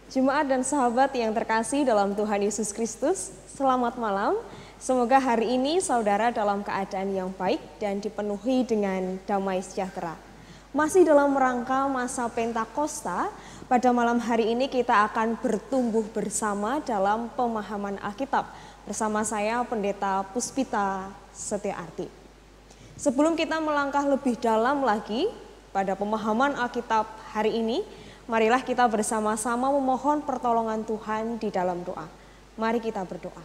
Jemaat dan sahabat yang terkasih dalam Tuhan Yesus Kristus, selamat malam. Semoga hari ini saudara dalam keadaan yang baik dan dipenuhi dengan damai sejahtera. Masih dalam rangka masa Pentakosta, pada malam hari ini kita akan bertumbuh bersama dalam pemahaman Alkitab. Bersama saya Pendeta Puspita Setiarti. Sebelum kita melangkah lebih dalam lagi pada pemahaman Alkitab hari ini, marilah kita bersama-sama memohon pertolongan Tuhan di dalam doa. Mari kita berdoa.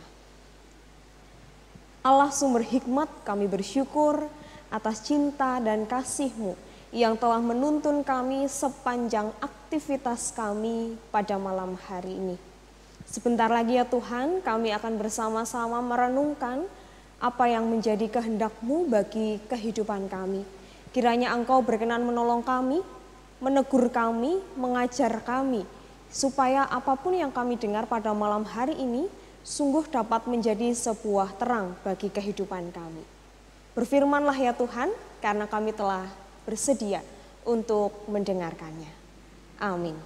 Allah sumber hikmat, kami bersyukur atas cinta dan kasih-Mu yang telah menuntun kami sepanjang aktivitas kami pada malam hari ini. Sebentar lagi ya Tuhan, kami akan bersama-sama merenungkan apa yang menjadi kehendak-Mu bagi kehidupan kami. Kiranya Engkau berkenan menolong kami, menegur kami, mengajar kami, supaya apapun yang kami dengar pada malam hari ini sungguh dapat menjadi sebuah terang bagi kehidupan kami. Berfirmanlah ya Tuhan, karena kami telah bersedia untuk mendengarkannya. Amin.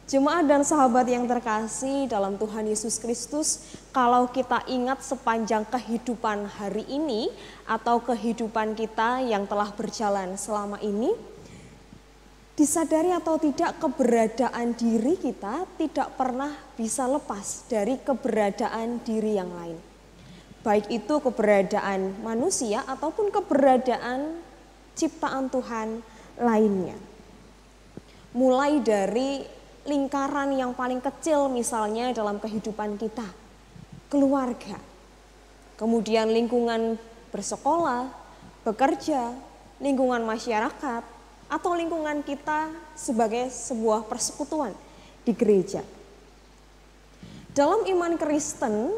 Jemaat dan sahabat yang terkasih dalam Tuhan Yesus Kristus, kalau kita ingat sepanjang kehidupan hari ini atau kehidupan kita yang telah berjalan selama ini, disadari atau tidak, keberadaan diri kita tidak pernah bisa lepas dari keberadaan diri yang lain. Baik itu keberadaan manusia ataupun keberadaan ciptaan Tuhan lainnya. Mulai dari lingkaran yang paling kecil misalnya dalam kehidupan kita, keluarga. Kemudian lingkungan bersekolah, bekerja, lingkungan masyarakat, atau lingkungan kita sebagai sebuah persekutuan di gereja. Dalam iman Kristen,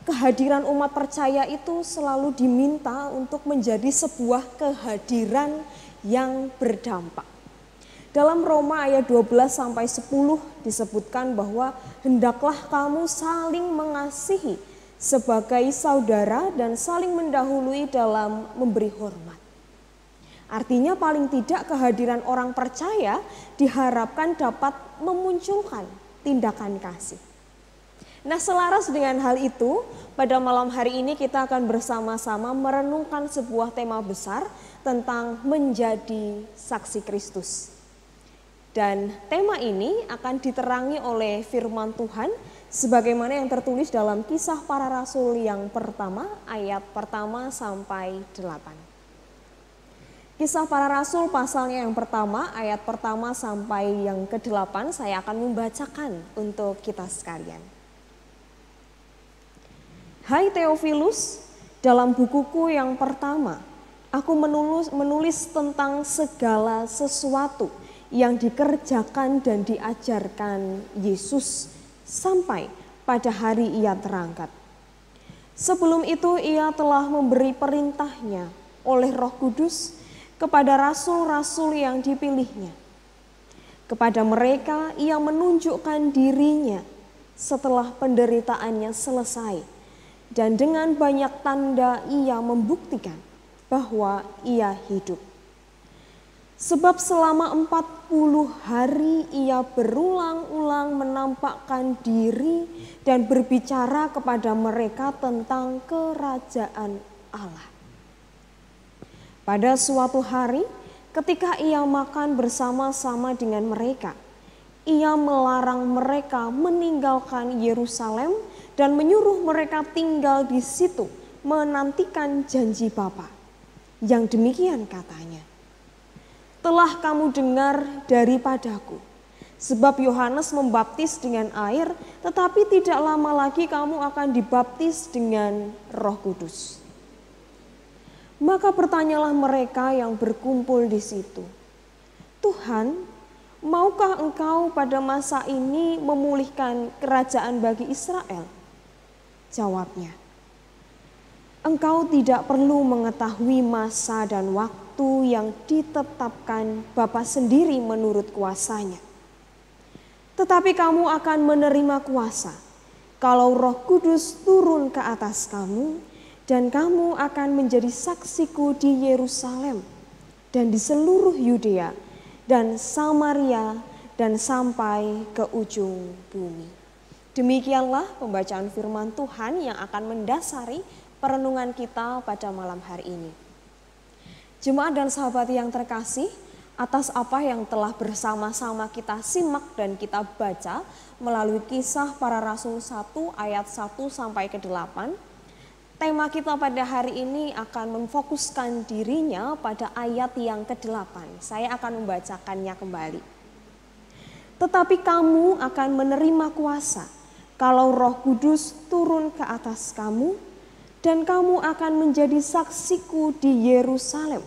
kehadiran umat percaya itu selalu diminta untuk menjadi sebuah kehadiran yang berdampak. Dalam Roma ayat 12-10 disebutkan bahwa hendaklah kamu saling mengasihi sebagai saudara dan saling mendahului dalam memberi hormat. Artinya paling tidak kehadiran orang percaya diharapkan dapat memunculkan tindakan kasih. Nah, selaras dengan hal itu, pada malam hari ini kita akan bersama-sama merenungkan sebuah tema besar tentang menjadi saksi Kristus. Dan tema ini akan diterangi oleh firman Tuhan sebagaimana yang tertulis dalam Kisah Para Rasul yang pertama, ayat pertama sampai 8. Kisah Para Rasul pasalnya yang pertama, ayat pertama sampai yang ke-8, saya akan membacakan untuk kita sekalian. Hai Theophilus, dalam bukuku yang pertama, aku menulis tentang segala sesuatu yang dikerjakan dan diajarkan Yesus sampai pada hari ia terangkat. Sebelum itu ia telah memberi perintahnya oleh Roh Kudus kepada rasul-rasul yang dipilihnya. Kepada mereka ia menunjukkan dirinya setelah penderitaannya selesai, dan dengan banyak tanda ia membuktikan bahwa ia hidup. Sebab selama 40 hari ia berulang-ulang menampakkan diri dan berbicara kepada mereka tentang kerajaan Allah. Pada suatu hari, ketika ia makan bersama-sama dengan mereka, ia melarang mereka meninggalkan Yerusalem dan menyuruh mereka tinggal di situ menantikan janji Bapa. Yang demikian katanya, telah kamu dengar daripadaku, sebab Yohanes membaptis dengan air, tetapi tidak lama lagi kamu akan dibaptis dengan Roh Kudus. Maka bertanyalah mereka yang berkumpul di situ, Tuhan, maukah Engkau pada masa ini memulihkan kerajaan bagi Israel? Jawabnya, Engkau tidak perlu mengetahui masa dan waktu yang ditetapkan Bapa sendiri menurut kuasanya. Tetapi kamu akan menerima kuasa kalau Roh Kudus turun ke atas kamu, dan kamu akan menjadi saksiku di Yerusalem dan di seluruh Yudea dan Samaria dan sampai ke ujung bumi. Demikianlah pembacaan firman Tuhan yang akan mendasari perenungan kita pada malam hari ini. Jemaat dan sahabat yang terkasih, atas apa yang telah bersama-sama kita simak dan kita baca melalui Kisah Para Rasul 1 ayat 1 sampai ke 8, tema kita pada hari ini akan memfokuskan dirinya pada ayat yang ke-8. Saya akan membacakannya kembali. Tetapi kamu akan menerima kuasa kalau Roh Kudus turun ke atas kamu, dan kamu akan menjadi saksiku di Yerusalem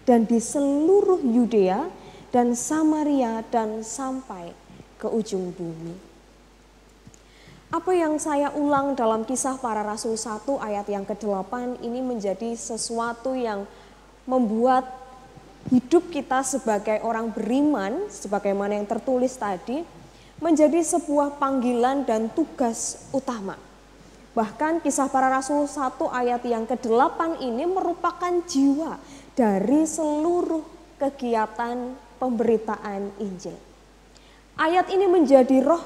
dan di seluruh Yudea dan Samaria dan sampai ke ujung bumi. Apa yang saya ulang dalam Kisah Para Rasul 1 ayat yang ke-8 ini menjadi sesuatu yang membuat hidup kita sebagai orang beriman, sebagaimana yang tertulis tadi, menjadi sebuah panggilan dan tugas utama. Bahkan Kisah Para Rasul 1 ayat yang ke-8 ini merupakan jiwa dari seluruh kegiatan pemberitaan Injil. Ayat ini menjadi roh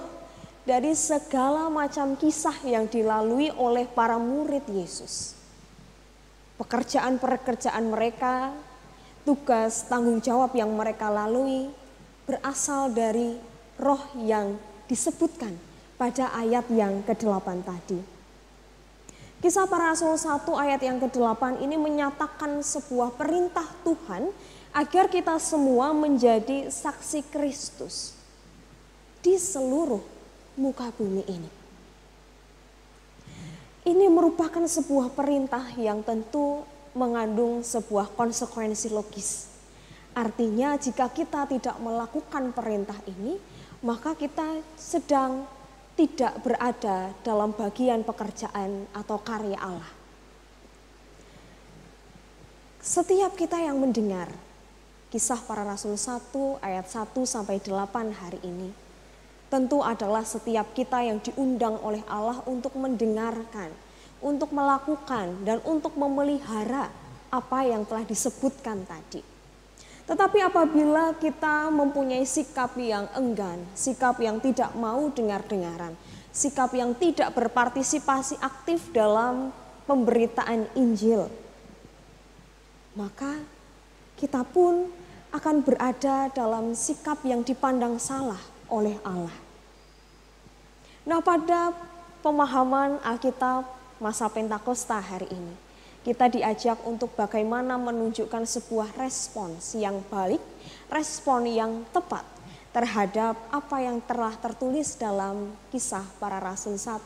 dari segala macam kisah yang dilalui oleh para murid Yesus. Pekerjaan-pekerjaan mereka, tugas tanggung jawab yang mereka lalui berasal dari roh yang disebutkan pada ayat yang ke-8 tadi. Kisah Para Rasul 1 ayat yang ke-8 ini menyatakan sebuah perintah Tuhan agar kita semua menjadi saksi Kristus di seluruh muka bumi ini. Ini merupakan sebuah perintah yang tentu mengandung sebuah konsekuensi logis. Artinya jika kita tidak melakukan perintah ini, maka kita sedang tidak berada dalam bagian pekerjaan atau karya Allah. Setiap kita yang mendengar Kisah Para Rasul 1 ayat 1 sampai 8 hari ini, tentu adalah setiap kita yang diundang oleh Allah untuk mendengarkan, untuk melakukan dan untuk memelihara apa yang telah disebutkan tadi. Tetapi apabila kita mempunyai sikap yang enggan, sikap yang tidak mau dengar-dengaran, sikap yang tidak berpartisipasi aktif dalam pemberitaan Injil, maka kita pun akan berada dalam sikap yang dipandang salah oleh Allah. Nah, pada pemahaman Alkitab masa Pentakosta hari ini, kita diajak untuk bagaimana menunjukkan sebuah respons yang baik, respon yang tepat terhadap apa yang telah tertulis dalam Kisah Para Rasul 1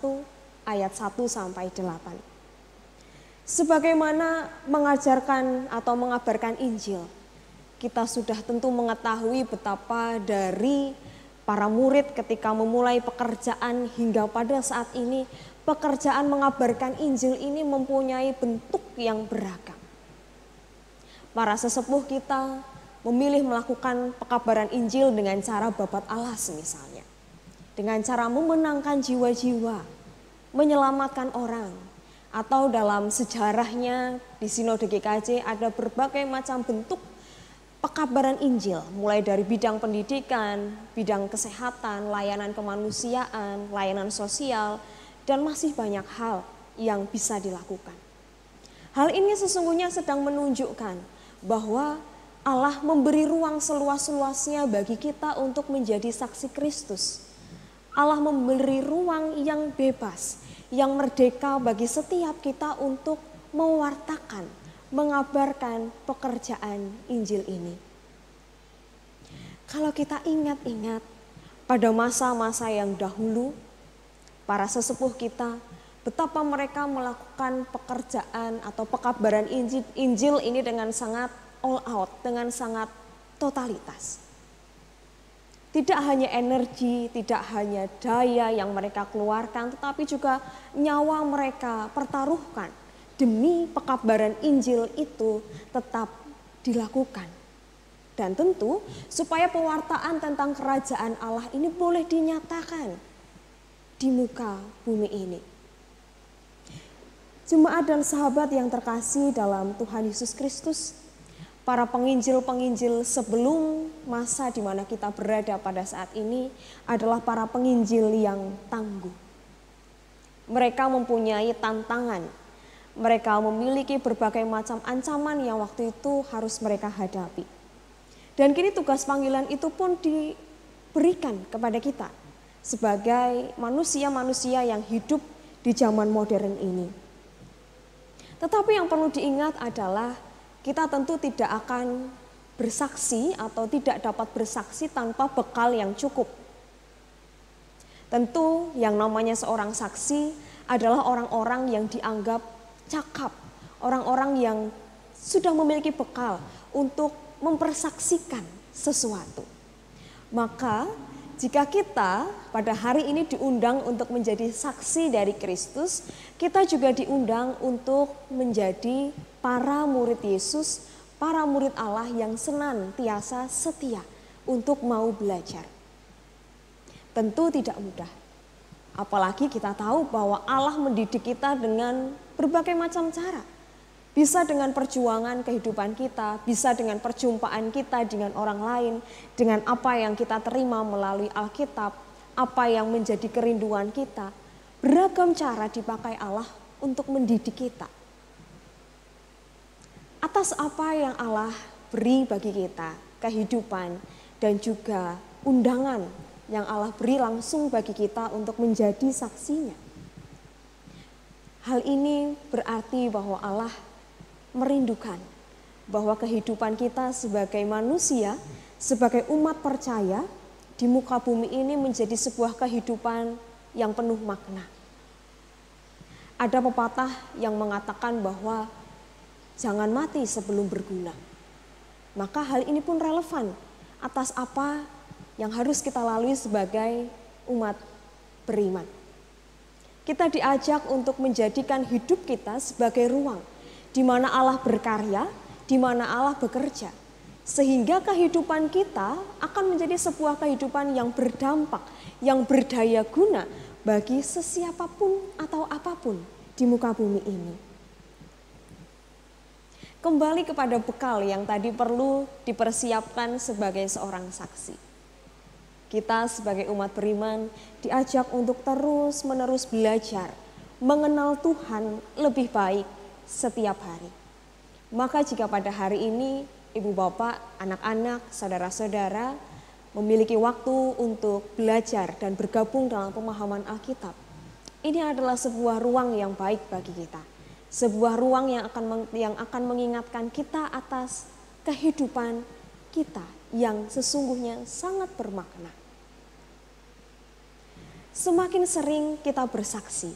ayat 1 sampai 8. Sebagaimana mengajarkan atau mengabarkan Injil, kita sudah tentu mengetahui betapa dari para murid ketika memulai pekerjaan hingga pada saat ini, pekerjaan mengabarkan Injil ini mempunyai bentuk yang beragam. Para sesepuh kita memilih melakukan pekabaran Injil dengan cara babat alas misalnya. Dengan cara memenangkan jiwa-jiwa, menyelamatkan orang. Atau dalam sejarahnya di Sinode GKJ ada berbagai macam bentuk pekabaran Injil, mulai dari bidang pendidikan, bidang kesehatan, layanan kemanusiaan, layanan sosial, dan masih banyak hal yang bisa dilakukan. Hal ini sesungguhnya sedang menunjukkan bahwa Allah memberi ruang seluas-luasnya bagi kita untuk menjadi saksi Kristus. Allah memberi ruang yang bebas, yang merdeka bagi setiap kita untuk mewartakan, mengabarkan pekerjaan Injil ini. Kalau kita ingat-ingat pada masa-masa yang dahulu, para sesepuh kita, betapa mereka melakukan pekerjaan atau pekabaran Injil ini dengan sangat all out, dengan sangat totalitas. Tidak hanya energi, tidak hanya daya yang mereka keluarkan, tetapi juga nyawa mereka pertaruhkan demi pekabaran Injil itu tetap dilakukan. Dan tentu supaya pewartaan tentang kerajaan Allah ini boleh dinyatakan di muka bumi ini. Jemaat dan sahabat yang terkasih dalam Tuhan Yesus Kristus, para penginjil-penginjil sebelum masa di mana kita berada pada saat ini adalah para penginjil yang tangguh. Mereka mempunyai tantangan, mereka memiliki berbagai macam ancaman yang waktu itu harus mereka hadapi. Dan kini tugas panggilan itu pun diberikan kepada kita sebagai manusia-manusia yang hidup di zaman modern ini. Tetapi yang perlu diingat adalah kita tentu tidak akan bersaksi atau tidak dapat bersaksi tanpa bekal yang cukup. Tentu yang namanya seorang saksi adalah orang-orang yang dianggap cakap, orang-orang yang sudah memiliki bekal untuk mempersaksikan sesuatu. Maka jika kita pada hari ini diundang untuk menjadi saksi dari Kristus, kita juga diundang untuk menjadi para murid Yesus, para murid Allah yang senantiasa setia untuk mau belajar. Tentu tidak mudah. Apalagi kita tahu bahwa Allah mendidik kita dengan berbagai macam cara. Bisa dengan perjuangan kehidupan kita, bisa dengan perjumpaan kita dengan orang lain, dengan apa yang kita terima melalui Alkitab, apa yang menjadi kerinduan kita. Beragam cara dipakai Allah untuk mendidik kita. Atas apa yang Allah beri bagi kita, kehidupan dan juga undangan yang Allah beri langsung bagi kita untuk menjadi saksinya. Hal ini berarti bahwa Allah merindukan bahwa kehidupan kita sebagai manusia, sebagai umat percaya di muka bumi ini menjadi sebuah kehidupan yang penuh makna. Ada pepatah yang mengatakan bahwa jangan mati sebelum berguna. Maka hal ini pun relevan atas apa yang harus kita lalui sebagai umat beriman. Kita diajak untuk menjadikan hidup kita sebagai ruang di mana Allah berkarya, di mana Allah bekerja. Sehingga kehidupan kita akan menjadi sebuah kehidupan yang berdampak, yang berdaya guna bagi sesiapapun atau apapun di muka bumi ini. Kembali kepada bekal yang tadi perlu dipersiapkan sebagai seorang saksi. Kita sebagai umat beriman diajak untuk terus-menerus belajar, mengenal Tuhan lebih baik setiap hari. Maka jika pada hari ini ibu bapak, anak-anak, saudara-saudara memiliki waktu untuk belajar dan bergabung dalam pemahaman Alkitab, ini adalah sebuah ruang yang baik bagi kita. Sebuah ruang yang akan mengingatkan kita atas kehidupan kita yang sesungguhnya sangat bermakna. Semakin sering kita bersaksi,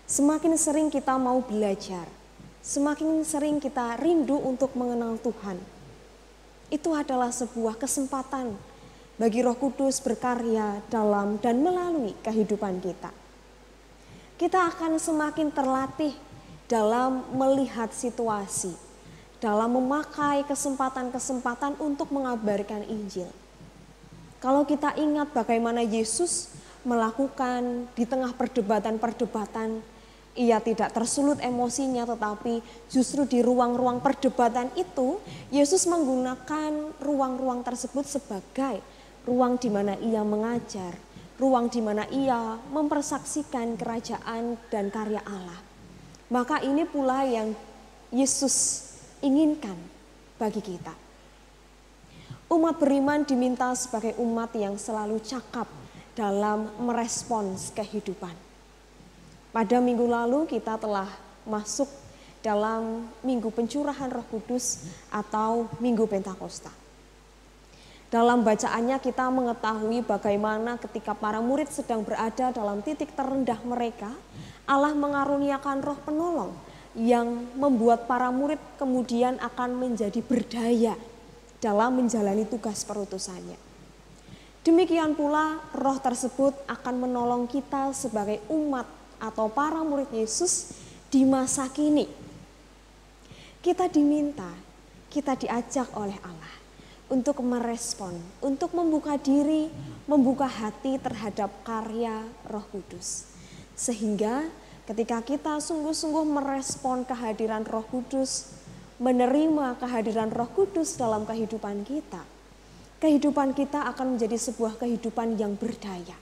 semakin sering kita mau belajar, semakin sering kita rindu untuk mengenal Tuhan. Itu adalah sebuah kesempatan bagi Roh Kudus berkarya dalam dan melalui kehidupan kita. Kita akan semakin terlatih dalam melihat situasi, dalam memakai kesempatan-kesempatan untuk mengabarkan Injil. Kalau kita ingat bagaimana Yesus melakukan di tengah perdebatan-perdebatan, ia tidak tersulut emosinya, tetapi justru di ruang-ruang perdebatan itu, Yesus menggunakan ruang-ruang tersebut sebagai ruang di mana ia mengajar, ruang di mana ia mempersaksikan kerajaan dan karya Allah. Maka ini pula yang Yesus inginkan bagi kita. Umat beriman diminta sebagai umat yang selalu cakap dalam merespons kehidupan. Pada minggu lalu kita telah masuk dalam minggu pencurahan Roh Kudus atau minggu Pentakosta. Dalam bacaannya kita mengetahui bagaimana ketika para murid sedang berada dalam titik terendah mereka, Allah mengaruniakan Roh Penolong yang membuat para murid kemudian akan menjadi berdaya dalam menjalani tugas perutusannya. Demikian pula Roh tersebut akan menolong kita sebagai umat atau para murid Yesus di masa kini. Kita diminta, kita diajak oleh Allah untuk merespon, untuk membuka diri, membuka hati terhadap karya Roh Kudus. Sehingga ketika kita sungguh-sungguh merespon kehadiran Roh Kudus, menerima kehadiran Roh Kudus dalam kehidupan kita, kehidupan kita akan menjadi sebuah kehidupan yang berdaya.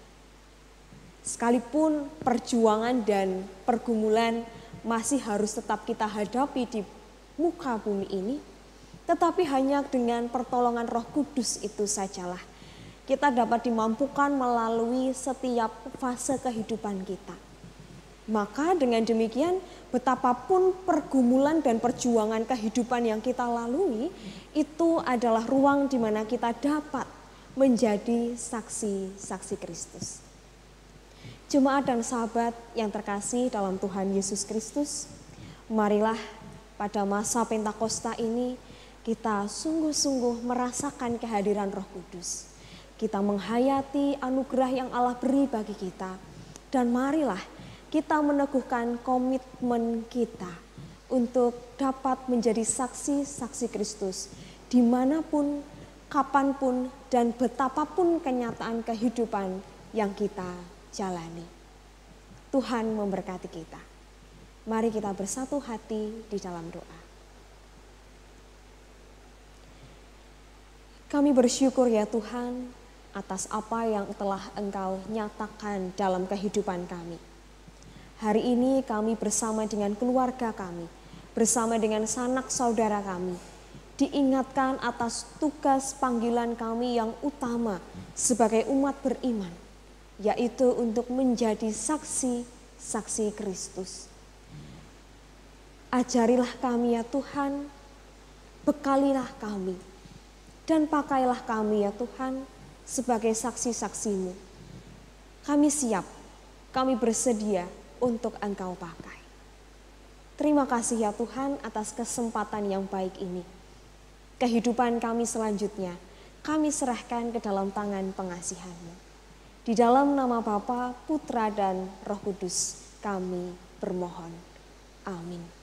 Sekalipun perjuangan dan pergumulan masih harus tetap kita hadapi di muka bumi ini, tetapi hanya dengan pertolongan Roh Kudus itu sajalah kita dapat dimampukan melalui setiap fase kehidupan kita. Maka dengan demikian, betapapun pergumulan dan perjuangan kehidupan yang kita lalui, itu adalah ruang di mana kita dapat menjadi saksi-saksi Kristus. Jemaat dan sahabat yang terkasih dalam Tuhan Yesus Kristus, marilah pada masa Pentakosta ini kita sungguh-sungguh merasakan kehadiran Roh Kudus. Kita menghayati anugerah yang Allah beri bagi kita, dan marilah kita meneguhkan komitmen kita untuk dapat menjadi saksi-saksi Kristus dimanapun, kapanpun, dan betapapun kenyataan kehidupan yang kita jalani. Tuhan memberkati kita. Mari kita bersatu hati di dalam doa. Kami bersyukur ya Tuhan atas apa yang telah Engkau nyatakan dalam kehidupan kami. Hari ini kami bersama dengan keluarga kami, bersama dengan sanak saudara kami, diingatkan atas tugas panggilan kami yang utama sebagai umat beriman, yaitu untuk menjadi saksi-saksi Kristus. Ajarilah kami ya Tuhan, bekalilah kami, dan pakailah kami ya Tuhan sebagai saksi-saksi-Mu. Kami siap, kami bersedia untuk Engkau pakai. Terima kasih ya Tuhan atas kesempatan yang baik ini. Kehidupan kami selanjutnya, kami serahkan ke dalam tangan pengasihan-Mu. Di dalam nama Bapa, Putra, dan Roh Kudus kami bermohon. Amin.